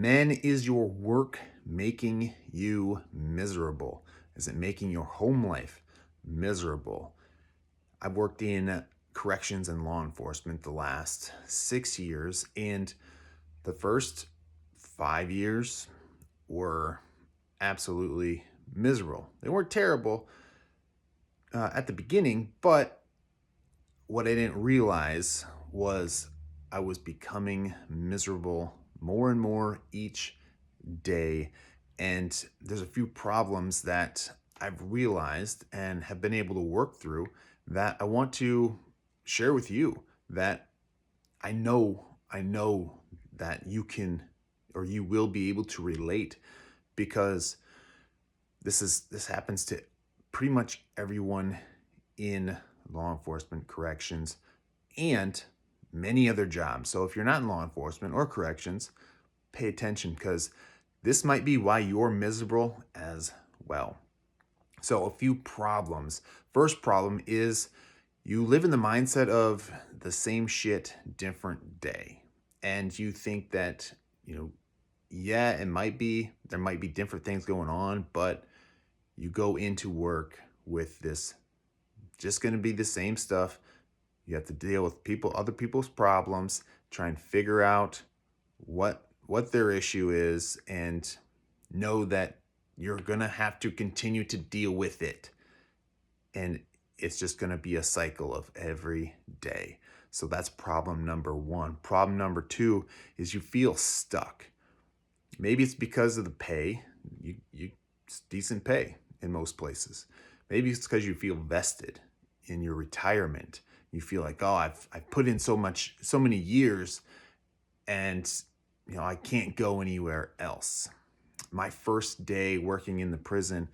Men, is your work making you miserable? Is it making your home life miserable? I've worked in corrections and law enforcement the last 6 years, and the first 5 years were absolutely miserable. They weren't terrible at the beginning, but what I didn't realize was I was becoming miserable more and more each day. And there's a few problems that I've realized and have been able to work through that I want to share with you, that I know that you can, or you will be able to relate, because this happens to pretty much everyone in law enforcement, corrections, and many other jobs. So if you're not in law enforcement or corrections, pay attention, because this might be why you're miserable as well. So a few problems. First problem is you live in the mindset of the same shit, different day. And you think that, yeah, there might be different things going on, but you go into work with this just going to be the same stuff. You have to deal with other people's problems, try and figure out what their issue is, and know that you're going to have to continue to deal with it. And it's just going to be a cycle of every day. So that's problem number one. Problem number two is you feel stuck. Maybe it's because of the pay. It's decent pay in most places. Maybe it's because you feel vested in your retirement. You feel like, oh, I've put in so many years, and I can't go anywhere else. My first day working in the prison,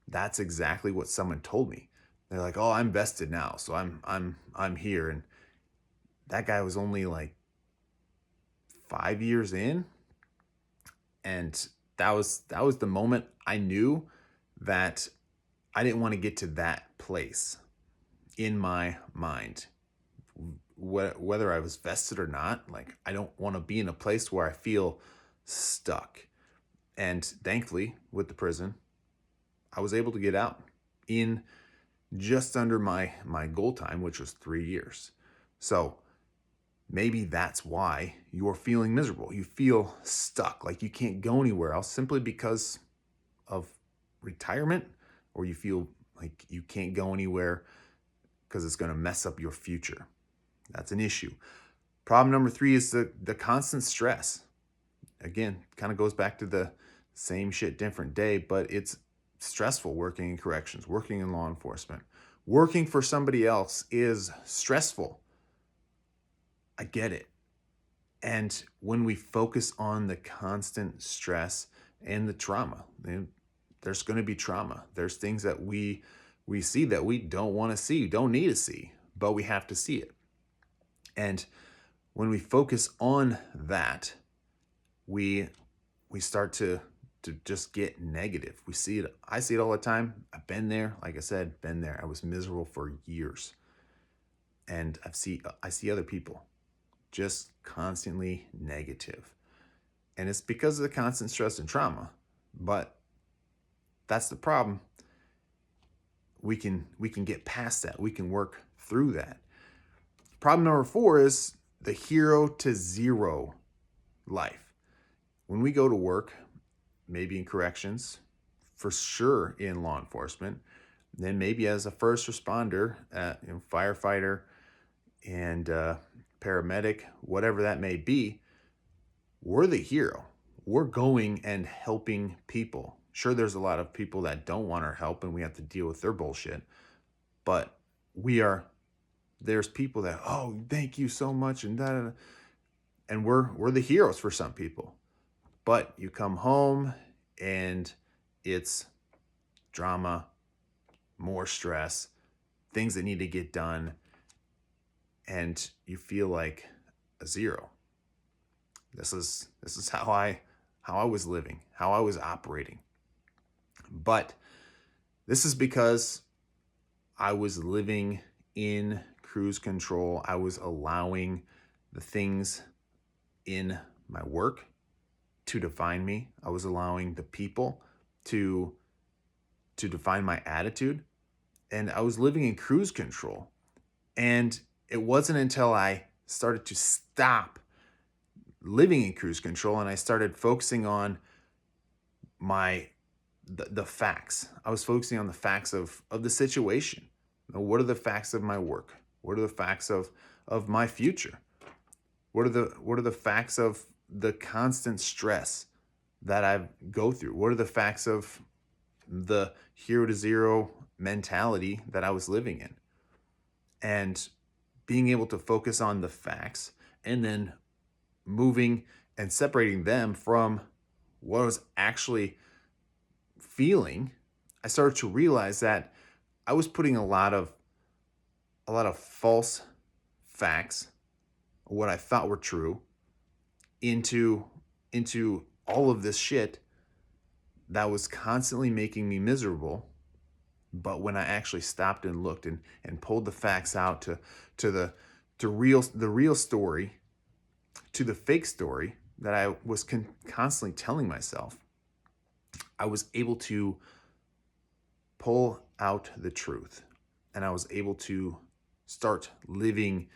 that's exactly what someone told me. They're like, "Oh, I'm vested now, so I'm here." And that guy was only like 5 years in, and that was the moment I knew that I didn't want to get to that place in my mind. Whether I was vested or not, like, I don't want to be in a place where I feel stuck. And thankfully, with the prison, I was able to get out in just under my goal time, which was 3 years. So maybe that's why you're feeling miserable. You feel stuck, like you can't go anywhere else simply because of retirement, or you feel like you can't go anywhere because it's going to mess up your future. That's an issue. Problem number three is the constant stress. Again, kind of goes back to the same shit, different day, but it's stressful working in corrections, working in law enforcement. Working for somebody else is stressful. I get it. And when we focus on the constant stress and the trauma, there's going to be trauma. There's things that we see that we don't want to see, don't need to see, but we have to see it. And when we focus on that, we start to just get negative. We see it. I see it all the time. I've been there. Like I said, been there. I was miserable for years. And I see other people just constantly negative. And it's because of the constant stress and trauma. But that's the problem. We can get past that. We can work through that. Problem number four is the hero to zero life. When we go to work, maybe in corrections, for sure in law enforcement, then maybe as a first responder, firefighter, and paramedic, whatever that may be, we're the hero. We're going and helping people. Sure, there's a lot of people that don't want our help and we have to deal with their bullshit, but there's people that, oh, thank you so much, and da, and we're the heroes for some people. But you come home and it's drama, more stress, things that need to get done, and you feel like a zero. This is how I was living, how I was operating. But this is because I was living in cruise control. I was allowing the things in my work to define me. I was allowing the people to define my attitude, and I was living in cruise control. And it wasn't until I started to stop living in cruise control and I started focusing on my the facts. I was focusing on the facts of the situation. What are the facts of my work? What are the facts of my future? What are the facts of the constant stress that I go through? What are the facts of the hero to zero mentality that I was living in? And being able to focus on the facts and then moving and separating them from what I was actually feeling, I started to realize that I was putting a lot of false facts, what I thought were true, into all of this shit that was constantly making me miserable. But when I actually stopped and looked and pulled the facts out to the real story, to the fake story that I was constantly telling myself, I was able to pull out the truth, and I was able to start living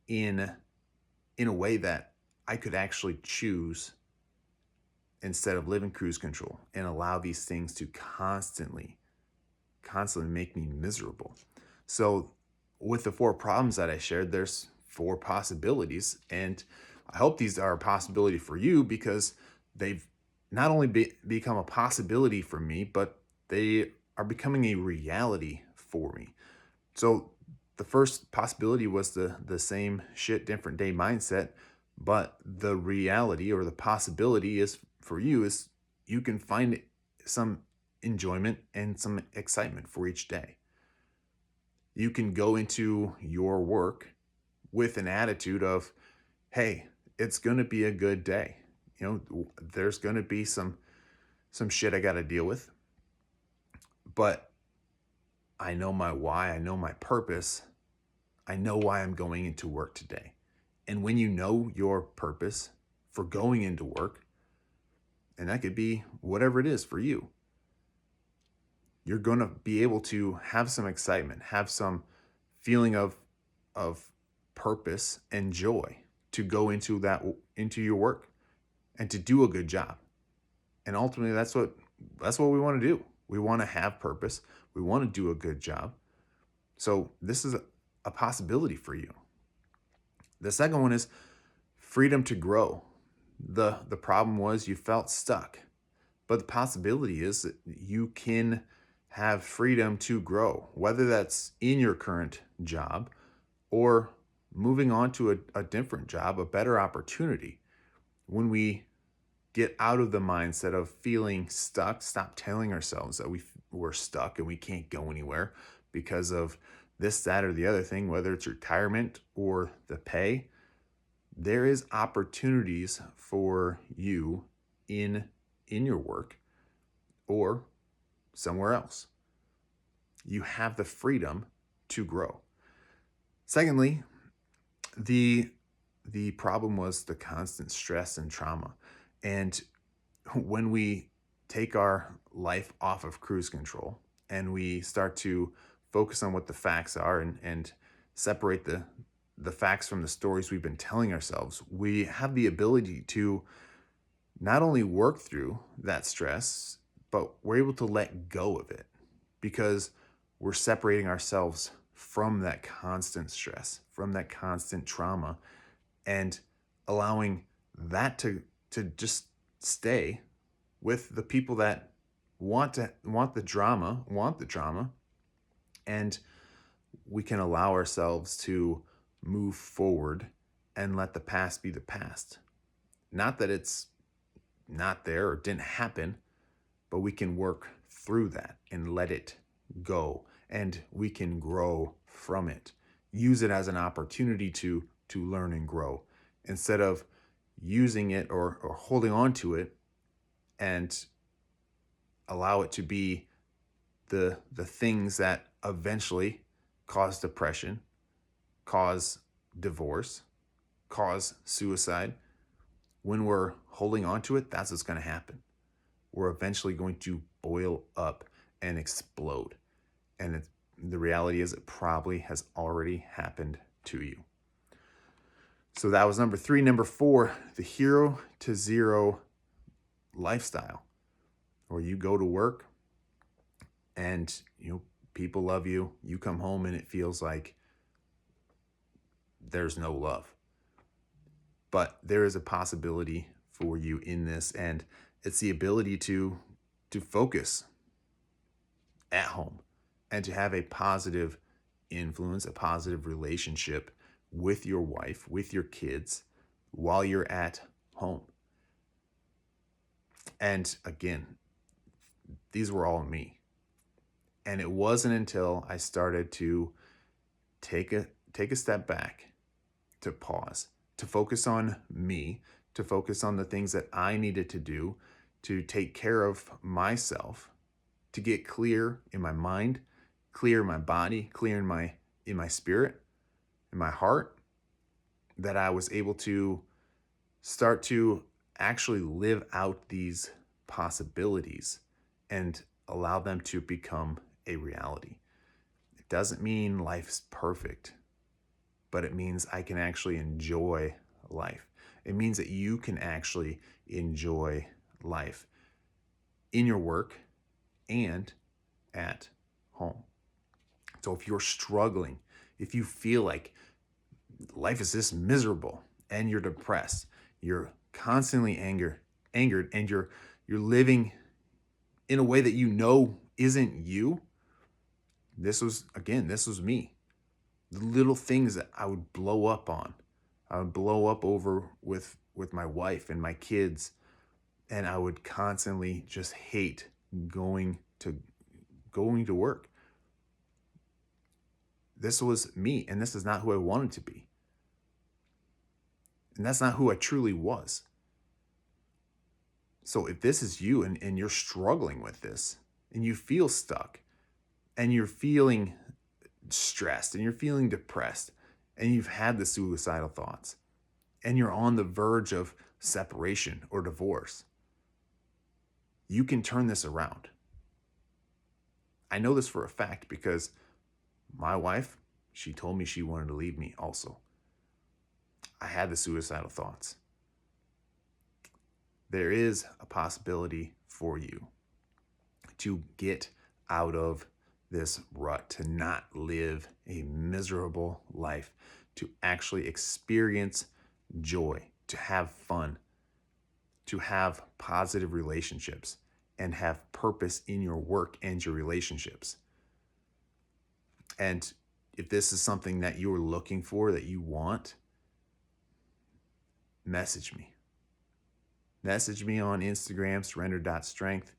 in a way that I could actually choose instead of live in cruise control and allow these things to constantly make me miserable. So with the 4 problems that I shared, there's 4 possibilities, and I hope these are a possibility for you, because they've not only become a possibility for me, but they are becoming a reality for me. So the first possibility was the same shit, different day mindset, but the reality or the possibility is for you is you can find some enjoyment and some excitement for each day. You can go into your work with an attitude of, hey, it's going to be a good day. There's going to be some shit I got to deal with, but I know my why, I know my purpose. I know why I'm going into work today. And when you know your purpose for going into work, and that could be whatever it is for you, you're going to be able to have some excitement, have some feeling of purpose and joy to go into your work and to do a good job. And ultimately that's what we want to do. We want to have purpose. We want to do a good job. So this is a possibility for you. The second one is freedom to grow. The problem was you felt stuck, but the possibility is that you can have freedom to grow, whether that's in your current job or moving on to a different job, a better opportunity. When we get out of the mindset of feeling stuck, stop telling ourselves that we're stuck and we can't go anywhere because of this, that, or the other thing, whether it's retirement or the pay, there is opportunities for you in your work or somewhere else. You have the freedom to grow. Secondly, the problem was the constant stress and trauma. And when we take our life off of cruise control and we start to focus on what the facts are and separate the facts from the stories we've been telling ourselves, we have the ability to not only work through that stress, but we're able to let go of it because we're separating ourselves from that constant stress, from that constant trauma, and allowing that to just stay with the people that want the drama, and we can allow ourselves to move forward and let the past be the past. Not that it's not there or didn't happen, but we can work through that and let it go, and we can grow from it. Use it as an opportunity to learn and grow instead of using it or holding on to it and allow it to be the things that eventually cause depression, cause divorce, cause suicide, when we're holding on to it, that's what's going to happen. We're eventually going to boil up and explode. And the reality is, it probably has already happened to you. So that was number 3. Number 4, the hero to zero lifestyle, where you go to work and people love you. You come home and it feels like there's no love. But there is a possibility for you in this, and it's the ability to focus at home and to have a positive influence, a positive relationship with your wife, with your kids, while you're at home. And again, these were all me. And it wasn't until I started to take a step back, to pause, to focus on me, to focus on the things that I needed to do to take care of myself, to get clear in my mind, clear in my body, clear in my spirit, in my heart, that I was able to start to actually live out these possibilities and allow them to become a reality. It doesn't mean life's perfect, but it means I can actually enjoy life. It means that you can actually enjoy life in your work and at home. So if you're struggling, if you feel like life is just miserable and you're depressed, you're constantly angered, and you're living in a way that isn't you, this was me. The little things that I would blow up on. I would blow up over with my wife and my kids, and I would constantly just hate going to work. This was me, and this is not who I wanted to be. And that's not who I truly was. So if this is you and you're struggling with this, and you feel stuck, and you're feeling stressed, and you're feeling depressed, and you've had the suicidal thoughts, and you're on the verge of separation or divorce, you can turn this around. I know this for a fact because my wife, she told me she wanted to leave me also. I had the suicidal thoughts. There is a possibility for you to get out of this rut, to not live a miserable life, to actually experience joy, to have fun, to have positive relationships, and have purpose in your work and your relationships. And if this is something that you're looking for, that you want, message me. Message me on Instagram, surrender.strength,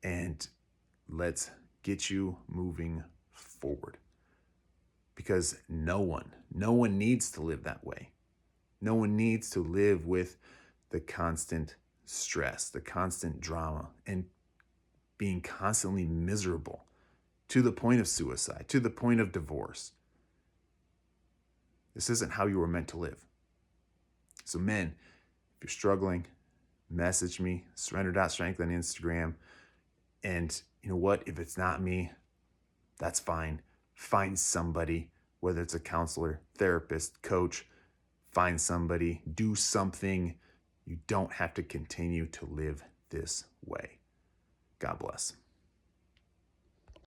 and let's get you moving forward. Because no one needs to live that way. No one needs to live with the constant stress, the constant drama, and being constantly miserable to the point of suicide, to the point of divorce. This isn't how you were meant to live. So men, if you're struggling, message me, surrender.strength on Instagram. And you know what? If it's not me, that's fine. Find somebody, whether it's a counselor, therapist, coach, find somebody, do something. You don't have to continue to live this way. God bless.